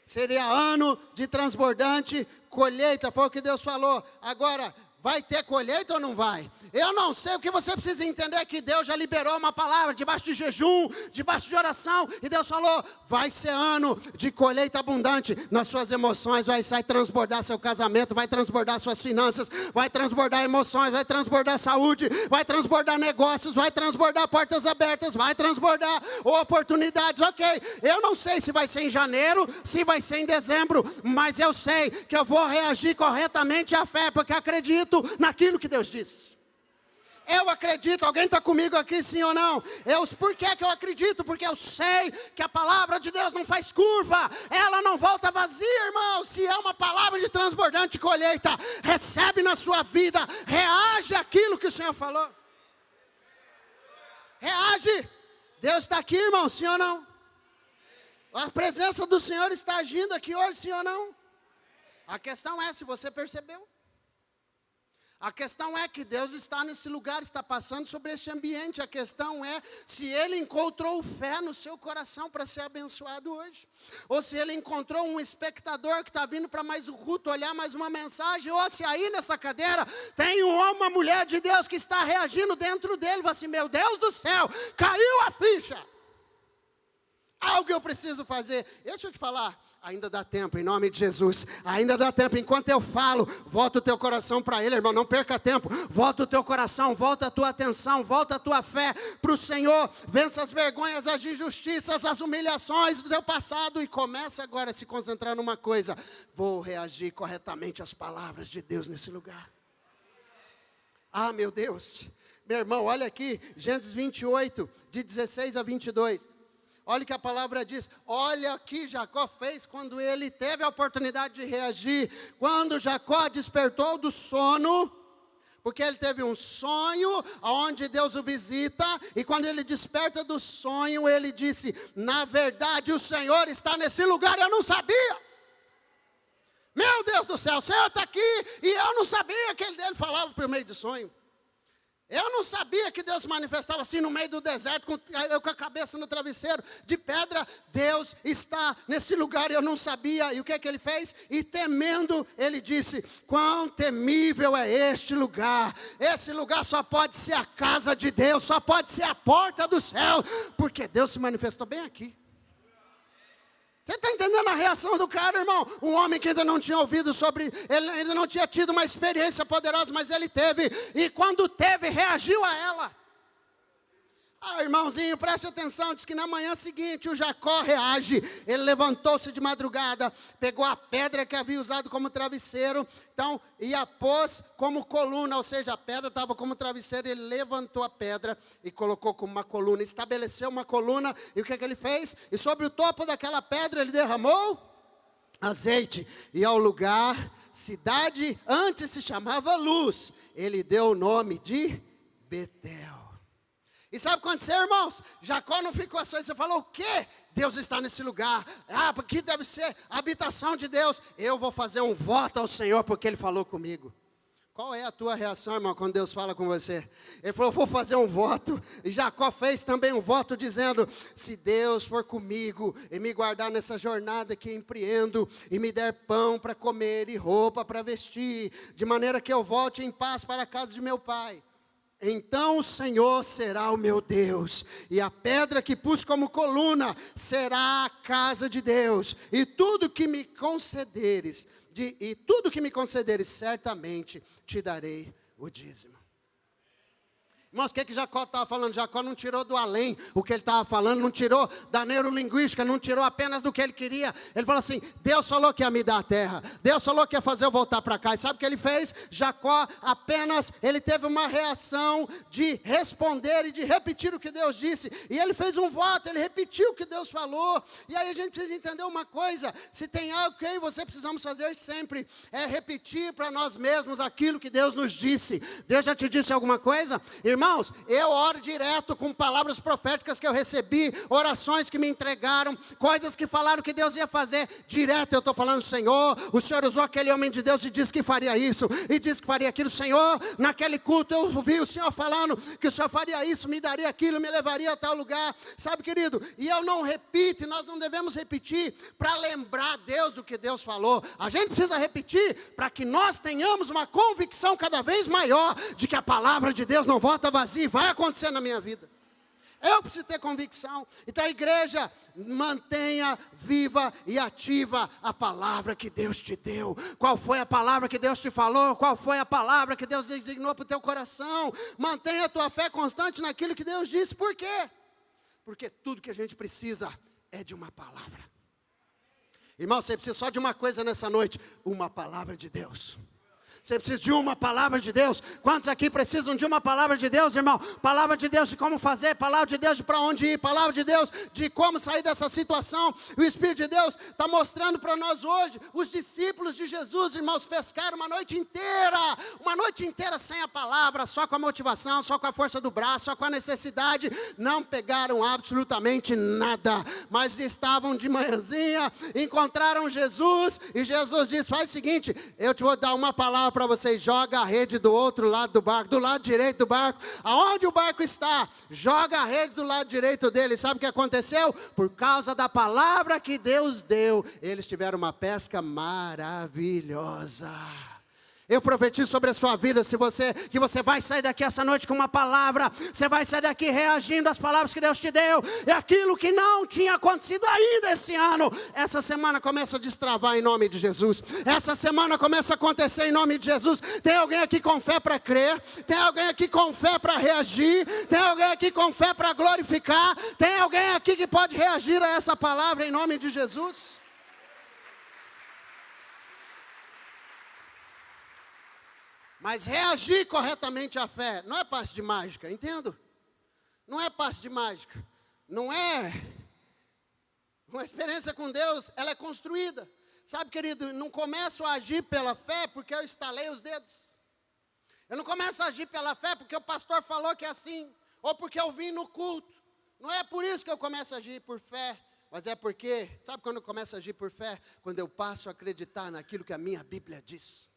Seria ano de transbordante colheita, foi o que Deus falou. Agora, vai ter colheita ou não vai? Eu não sei, o que você precisa entender é que Deus já liberou uma palavra, debaixo de jejum, debaixo de oração, e Deus falou, vai ser ano de colheita abundante nas suas emoções, vai transbordar seu casamento, vai transbordar suas finanças, vai transbordar emoções, vai transbordar saúde, vai transbordar negócios, vai transbordar portas abertas, vai transbordar oportunidades, ok, eu não sei se vai ser em janeiro, se vai ser em dezembro, mas eu sei que eu vou reagir corretamente à fé, porque acredito naquilo que Deus disse. Eu acredito, alguém está comigo aqui, sim ou não? Por que eu acredito? Porque eu sei que a palavra de Deus não faz curva, ela não volta vazia, irmão. Se é uma palavra de transbordante colheita, recebe na sua vida, reage àquilo que o Senhor falou. Reage. Deus está aqui, irmão, sim ou não? A presença do Senhor está agindo aqui hoje, sim ou não? A questão é se você percebeu. A questão é que Deus está nesse lugar, está passando sobre este ambiente. A questão é se Ele encontrou fé no seu coração para ser abençoado hoje. Ou se Ele encontrou um espectador que está vindo para mais um culto, olhar mais uma mensagem. Ou se aí nessa cadeira tem um homem, uma mulher de Deus que está reagindo dentro dele. Fala assim, meu Deus do céu, caiu a ficha. Algo eu preciso fazer. Deixa eu te falar, ainda dá tempo, em nome de Jesus. Ainda dá tempo, enquanto eu falo, volta o teu coração para Ele, irmão, não perca tempo. Volta o teu coração, volta a tua atenção, volta a tua fé para o Senhor. Vença as vergonhas, as injustiças, as humilhações do teu passado e começa agora a se concentrar numa coisa. Vou reagir corretamente às palavras de Deus nesse lugar. Ah, meu Deus. Meu irmão, olha aqui, Gênesis 28, de 16 a 22. Olha o que a palavra diz. Olha o que Jacó fez quando ele teve a oportunidade de reagir. Quando Jacó despertou do sono, porque ele teve um sonho, onde Deus o visita, e quando ele desperta do sonho, ele disse, na verdade o Senhor está nesse lugar, eu não sabia. Meu Deus do céu, o Senhor está aqui, e eu não sabia que ele falava por meio do sonho. Eu não sabia que Deus se manifestava assim no meio do deserto, com a cabeça no travesseiro de pedra. Deus está nesse lugar, eu não sabia. E o que é que ele fez? E temendo, ele disse, quão temível é este lugar. Esse lugar só pode ser a casa de Deus, só pode ser a porta do céu, porque Deus se manifestou bem aqui. Você está entendendo a reação do cara, irmão? Um homem que ainda não tinha ouvido sobre, ele ainda não tinha tido uma experiência poderosa, mas ele teve, e quando teve, reagiu a ela. Ah, irmãozinho, preste atenção, diz que na manhã seguinte o Jacó reage. Ele levantou-se de madrugada, pegou a pedra que havia usado como travesseiro, então, e a pôs como coluna, ou seja, a pedra estava como travesseiro, ele levantou a pedra e colocou como uma coluna, estabeleceu uma coluna, e o que é que ele fez? E sobre o topo daquela pedra ele derramou azeite, e ao lugar, cidade, antes se chamava Luz, ele deu o nome de Betel. E sabe o que aconteceu, irmãos? Jacó não ficou assim, você falou, o quê? Deus está nesse lugar, aqui deve ser a habitação de Deus. Eu vou fazer um voto ao Senhor, porque Ele falou comigo. Qual é a tua reação, irmão, quando Deus fala com você? Ele falou, vou fazer um voto. E Jacó fez também um voto dizendo, se Deus for comigo e me guardar nessa jornada que empreendo, e me der pão para comer e roupa para vestir, de maneira que eu volte em paz para a casa de meu pai, então o Senhor será o meu Deus, e a pedra que pus como coluna será a casa de Deus, e tudo que me concederes, certamente te darei o dízimo. Irmãos, o que Jacó estava falando? Jacó não tirou do além o que ele estava falando, não tirou da neurolinguística, não tirou apenas do que ele queria. Ele falou assim, Deus falou que ia me dar a terra, Deus falou que ia fazer eu voltar para cá. E sabe o que ele fez? Jacó apenas, ele teve uma reação de responder e de repetir o que Deus disse. E ele fez um voto, ele repetiu o que Deus falou. E aí a gente precisa entender uma coisa, se tem algo que eu e você precisamos fazer sempre, é repetir para nós mesmos aquilo que Deus nos disse. Deus já te disse alguma coisa? Irmãos, eu oro direto com palavras proféticas que eu recebi, orações que me entregaram, coisas que falaram que Deus ia fazer, direto eu estou falando, Senhor, o Senhor usou aquele homem de Deus e disse que faria isso, e disse que faria aquilo, Senhor, naquele culto eu vi o Senhor falando que o Senhor faria isso, me daria aquilo, me levaria a tal lugar, sabe querido, e eu não repito, nós não devemos repetir para lembrar a Deus do que Deus falou, a gente precisa repetir para que nós tenhamos uma convicção cada vez maior de que a palavra de Deus não volta vazia, vai acontecer na minha vida. Eu preciso ter convicção. Então a igreja, mantenha viva e ativa a palavra que Deus te deu. Qual foi a palavra que Deus te falou? Qual foi a palavra que Deus designou para o teu coração? Mantenha a tua fé constante naquilo que Deus disse. Por quê? Porque tudo que a gente precisa é de uma palavra. Irmão, você precisa só de uma coisa nessa noite, uma palavra de Deus. Você precisa de uma palavra de Deus. Quantos aqui precisam de uma palavra de Deus, irmão? Palavra de Deus de como fazer, palavra de Deus de para onde ir, palavra de Deus de como sair dessa situação. O Espírito de Deus está mostrando para nós hoje, os discípulos de Jesus, irmãos, pescaram uma noite inteira sem a palavra, só com a motivação, só com a força do braço, só com a necessidade, não pegaram absolutamente nada, mas estavam de manhãzinha, encontraram Jesus, e Jesus disse, faz o seguinte, eu te vou dar uma palavra para vocês, joga a rede do outro lado do barco, do lado direito do barco, aonde o barco está, joga a rede do lado direito dele. Sabe o que aconteceu? Por causa da palavra que Deus deu, eles tiveram uma pesca maravilhosa. Eu profetizo sobre a sua vida, que você vai sair daqui essa noite com uma palavra. Você vai sair daqui reagindo às palavras que Deus te deu. E aquilo que não tinha acontecido ainda esse ano, essa semana começa a destravar em nome de Jesus. Essa semana começa a acontecer em nome de Jesus. Tem alguém aqui com fé para crer? Tem alguém aqui com fé para reagir? Tem alguém aqui com fé para glorificar? Tem alguém aqui que pode reagir a essa palavra em nome de Jesus? Mas reagir corretamente à fé não é passe de mágica, entendo? Não é passe de mágica. Não é uma experiência com Deus, ela é construída. Sabe, querido, não começo a agir pela fé porque eu estalei os dedos. Eu não começo a agir pela fé porque o pastor falou que é assim, ou porque eu vim no culto. Não é por isso que eu começo a agir por fé, mas é porque, sabe quando eu começo a agir por fé? Quando eu passo a acreditar naquilo que a minha Bíblia diz.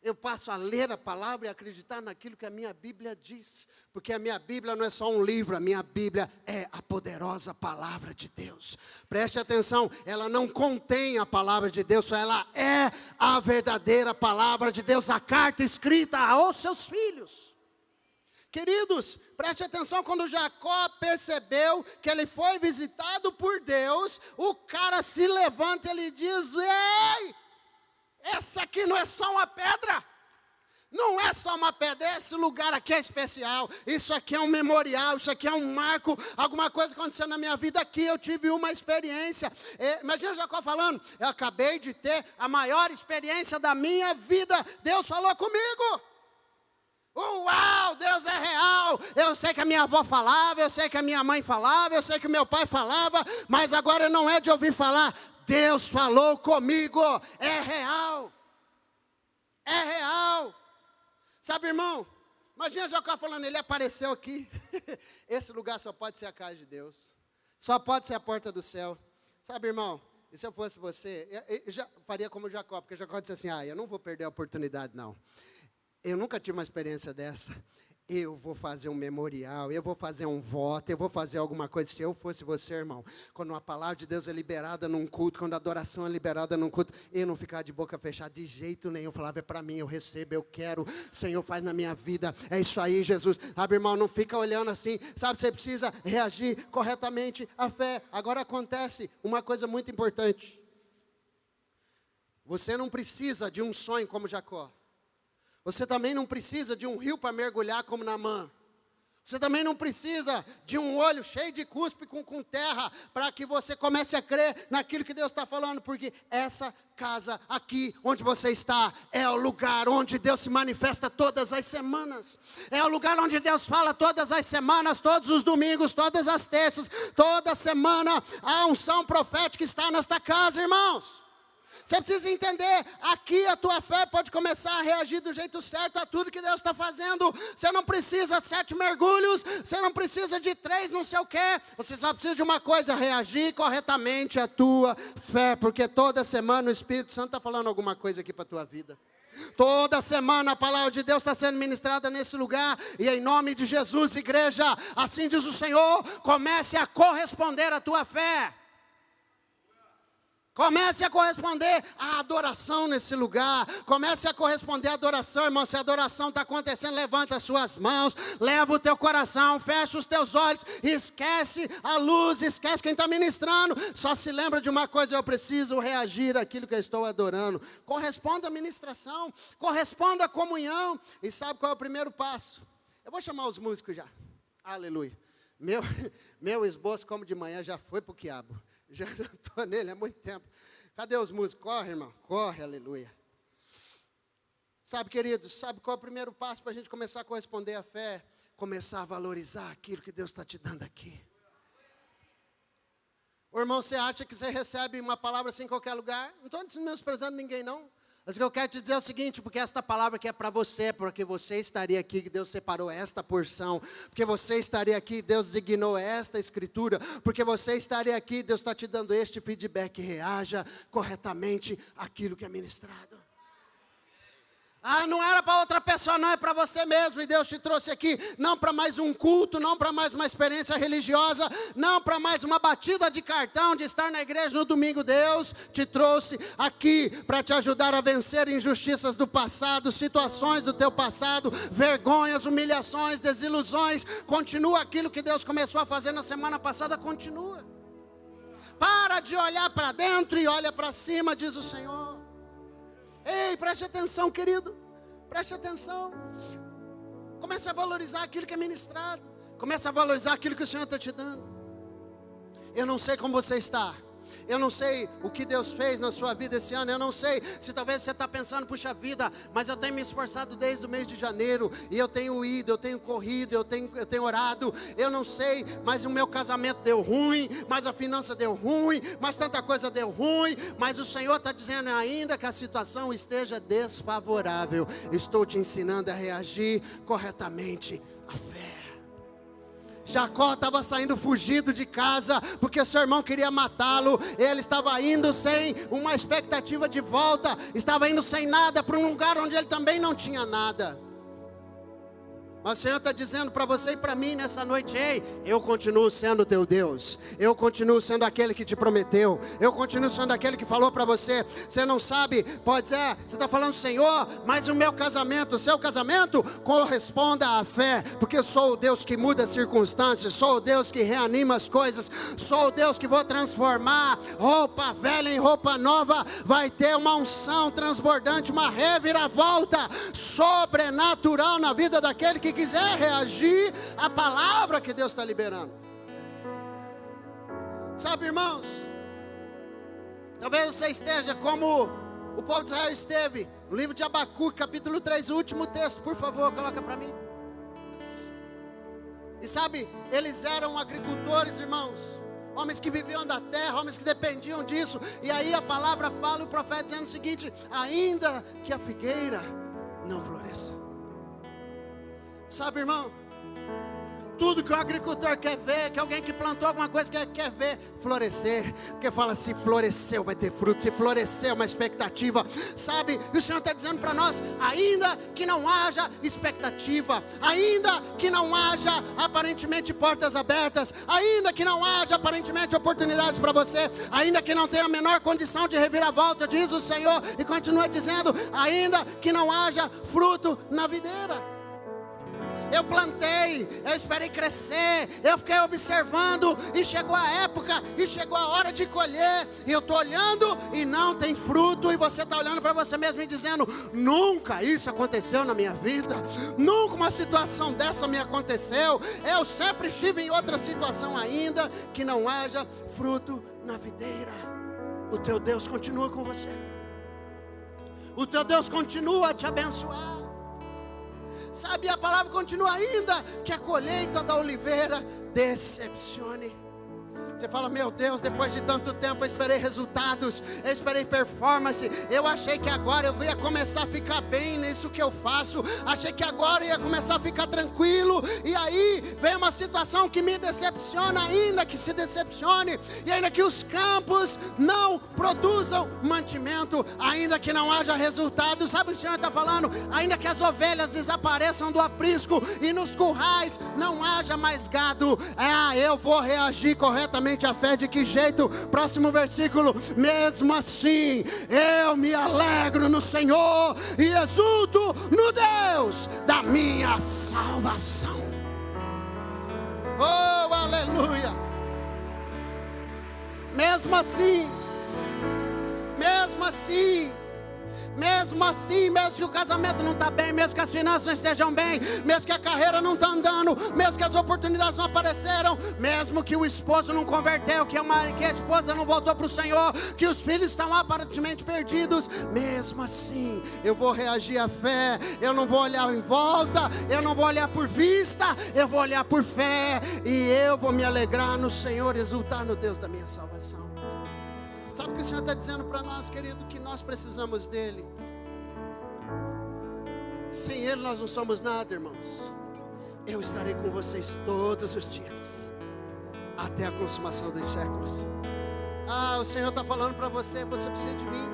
Eu passo a ler a palavra e acreditar naquilo que a minha Bíblia diz. Porque a minha Bíblia não é só um livro, a minha Bíblia é a poderosa palavra de Deus. Preste atenção, ela não contém a palavra de Deus, ela é a verdadeira palavra de Deus, a carta escrita aos seus filhos. Queridos, preste atenção, quando Jacó percebeu que ele foi visitado por Deus, o cara se levanta e ele diz: ei! Essa aqui não é só uma pedra, não é só uma pedra, esse lugar aqui é especial, isso aqui é um memorial, isso aqui é um marco, alguma coisa aconteceu na minha vida aqui, eu tive uma experiência. Imagina Jacó falando: eu acabei de ter a maior experiência da minha vida, Deus falou comigo. Uau, Deus é real. Eu sei que a minha avó falava, eu sei que a minha mãe falava, eu sei que o meu pai falava, mas agora não é de ouvir falar. Deus falou comigo, é real. É real. Sabe, irmão, imagina Jacó falando, ele apareceu aqui. Esse lugar só pode ser a casa de Deus. Só pode ser a porta do céu. Sabe, irmão, e se eu fosse você, eu já faria como Jacó, porque Jacó disse assim: eu não vou perder a oportunidade, não. Eu nunca tive uma experiência dessa. Eu vou fazer um memorial, eu vou fazer um voto, eu vou fazer alguma coisa. Se eu fosse você, irmão, quando a palavra de Deus é liberada num culto, quando a adoração é liberada num culto, eu não ficava de boca fechada de jeito nenhum. Eu falava: é para mim, eu recebo, eu quero, Senhor, faz na minha vida, é isso aí, Jesus. Sabe, irmão, não fica olhando assim, sabe, você precisa reagir corretamente à fé. Agora acontece uma coisa muito importante. Você não precisa de um sonho como Jacó. Você também não precisa de um rio para mergulhar como Naamã. Você também não precisa de um olho cheio de cuspe com terra para que você comece a crer naquilo que Deus está falando. Porque essa casa aqui onde você está é o lugar onde Deus se manifesta todas as semanas. É o lugar onde Deus fala todas as semanas, todos os domingos, todas as terças, toda semana. A unção profética está nesta casa, irmãos. Você precisa entender, aqui a tua fé pode começar a reagir do jeito certo a tudo que Deus está fazendo. Você não precisa de 7 mergulhos, você não precisa de 3 não sei o quê. Você só precisa de uma coisa: reagir corretamente à tua fé. Porque toda semana o Espírito Santo está falando alguma coisa aqui para a tua vida. Toda semana a palavra de Deus está sendo ministrada nesse lugar. E em nome de Jesus, igreja, assim diz o Senhor, comece a corresponder à tua fé. Comece a corresponder à adoração nesse lugar. Comece a corresponder à adoração, irmão. Se a adoração está acontecendo, levanta as suas mãos, leva o teu coração, fecha os teus olhos, esquece a luz, esquece quem está ministrando. Só se lembra de uma coisa: eu preciso reagir àquilo que eu estou adorando. Corresponda à ministração, corresponda à comunhão. E sabe qual é o primeiro passo? Eu vou chamar os músicos já. Aleluia. Meu esboço, como de manhã, já foi para o quiabo. Já não estou nele há muito tempo. Cadê os músicos? Corre, irmão, corre, aleluia. Sabe, queridos, sabe qual é o primeiro passo para a gente começar a corresponder à fé? Começar a valorizar aquilo que Deus está te dando aqui. Ô, irmão, você acha que você recebe uma palavra assim em qualquer lugar? Não estou menosprezando ninguém, não. Mas o que eu quero te dizer é o seguinte: porque esta palavra que é para você, porque você estaria aqui, que Deus separou esta porção, porque você estaria aqui, Deus designou esta escritura, porque você estaria aqui, Deus está te dando este feedback: reaja corretamente àquilo que é ministrado. Ah, não era para outra pessoa, não, é para você mesmo. E Deus te trouxe aqui, não para mais um culto, não para mais uma experiência religiosa, não para mais uma batida de cartão de estar na igreja no domingo. Deus te trouxe aqui para te ajudar a vencer injustiças do passado, situações do teu passado, vergonhas, humilhações, desilusões. Continua aquilo que Deus começou a fazer na semana passada, continua. Para de olhar para dentro e olha para cima, diz o Senhor. Ei, preste atenção, querido, preste atenção. Comece a valorizar aquilo que é ministrado. Comece a valorizar aquilo que o Senhor está te dando. Eu não sei como você está. Eu não sei o que Deus fez na sua vida esse ano. Eu não sei se talvez você está pensando, puxa vida, mas eu tenho me esforçado desde o mês de janeiro. E eu tenho ido, eu tenho corrido, eu tenho orado. Eu não sei, mas o meu casamento deu ruim, mas a finança deu ruim, mas tanta coisa deu ruim. Mas o Senhor está dizendo, ainda que a situação esteja desfavorável, estou te ensinando a reagir corretamente à fé. Jacó estava saindo fugido de casa, porque seu irmão queria matá-lo. Ele estava indo sem uma expectativa de volta, estava indo sem nada para um lugar onde ele também não tinha nada. Mas o Senhor está dizendo para você e para mim nessa noite, ei, eu continuo sendo teu Deus, eu continuo sendo aquele que te prometeu, eu continuo sendo aquele que falou para você. Você não sabe, pode ser, você está falando, Senhor, mas o meu casamento, o seu casamento, corresponda à fé, porque eu sou o Deus que muda as circunstâncias, sou o Deus que reanima as coisas, sou o Deus que vou transformar roupa velha em roupa nova. Vai ter uma unção transbordante, uma reviravolta sobrenatural na vida daquele que quiser reagir à palavra que Deus está liberando. Sabe, irmãos, talvez você esteja como o povo de Israel esteve, no livro de Abacuque, capítulo 3, o último texto, por favor, coloca para mim. E sabe, eles eram agricultores, irmãos, homens que viviam da terra, homens que dependiam disso. E aí a palavra fala, o profeta dizendo o seguinte: ainda que a figueira não floresça. Sabe, irmão, tudo que o agricultor quer ver, que alguém que plantou alguma coisa quer ver florescer, porque fala, se floresceu vai ter fruto, se floresceu é uma expectativa, sabe? E o Senhor está dizendo para nós, ainda que não haja expectativa, ainda que não haja aparentemente portas abertas, ainda que não haja aparentemente oportunidades para você, ainda que não tenha a menor condição de reviravolta, diz o Senhor, e continua dizendo, ainda que não haja fruto na videira. Eu plantei, eu esperei crescer, eu fiquei observando, e chegou a época, e chegou a hora de colher, e eu estou olhando, e não tem fruto, e você está olhando para você mesmo e dizendo, nunca isso aconteceu na minha vida, nunca uma situação dessa me aconteceu, eu sempre estive em outra situação ainda, que não haja fruto na videira. O teu Deus continua com você, o teu Deus continua a te abençoar. Sabe, a palavra continua ainda, que a colheita da oliveira decepcione. Você fala, meu Deus, depois de tanto tempo eu esperei resultados, eu esperei performance, eu achei que agora eu ia começar a ficar bem nisso que eu faço, achei que agora eu ia começar a ficar tranquilo, e aí vem uma situação que me decepciona, ainda que se decepcione, e ainda que os campos não produzam mantimento, ainda que não haja resultado, sabe o que o Senhor está falando? Ainda que as ovelhas desapareçam do aprisco, e nos currais não haja mais gado, eu vou reagir corretamente a fé. De que jeito? Próximo versículo, mesmo assim eu me alegro no Senhor e exulto no Deus da minha salvação. Oh, aleluia. Mesmo assim, mesmo que o casamento não está bem, mesmo que as finanças não estejam bem, mesmo que a carreira não está andando, mesmo que as oportunidades não apareceram, mesmo que o esposo não converteu, que a esposa não voltou para o Senhor, que os filhos estão aparentemente perdidos, mesmo assim eu vou reagir à fé, eu não vou olhar em volta, eu não vou olhar por vista, eu vou olhar por fé, e eu vou me alegrar no Senhor, exultar no Deus da minha salvação. Sabe o que o Senhor está dizendo para nós, querido? Que nós precisamos dEle. Sem Ele nós não somos nada, irmãos. Eu estarei com vocês todos os dias, até a consumação dos séculos. O Senhor está falando para você, você precisa de mim.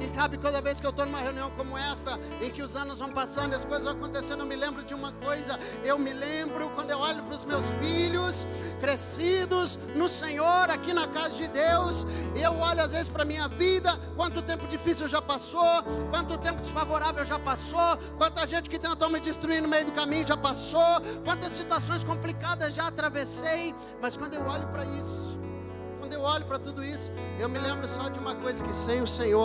E sabe, toda vez que eu estou numa reunião como essa, em que os anos vão passando e as coisas vão acontecendo, eu me lembro de uma coisa. Eu me lembro quando eu olho para os meus filhos crescidos no Senhor, aqui na casa de Deus. Eu olho às vezes para a minha vida, quanto tempo difícil já passou, quanto tempo desfavorável já passou, quanta gente que tentou me destruir no meio do caminho já passou, quantas situações complicadas já atravessei. Mas quando eu olho para isso, quando eu olho para tudo isso, eu me lembro só de uma coisa, que sem o Senhor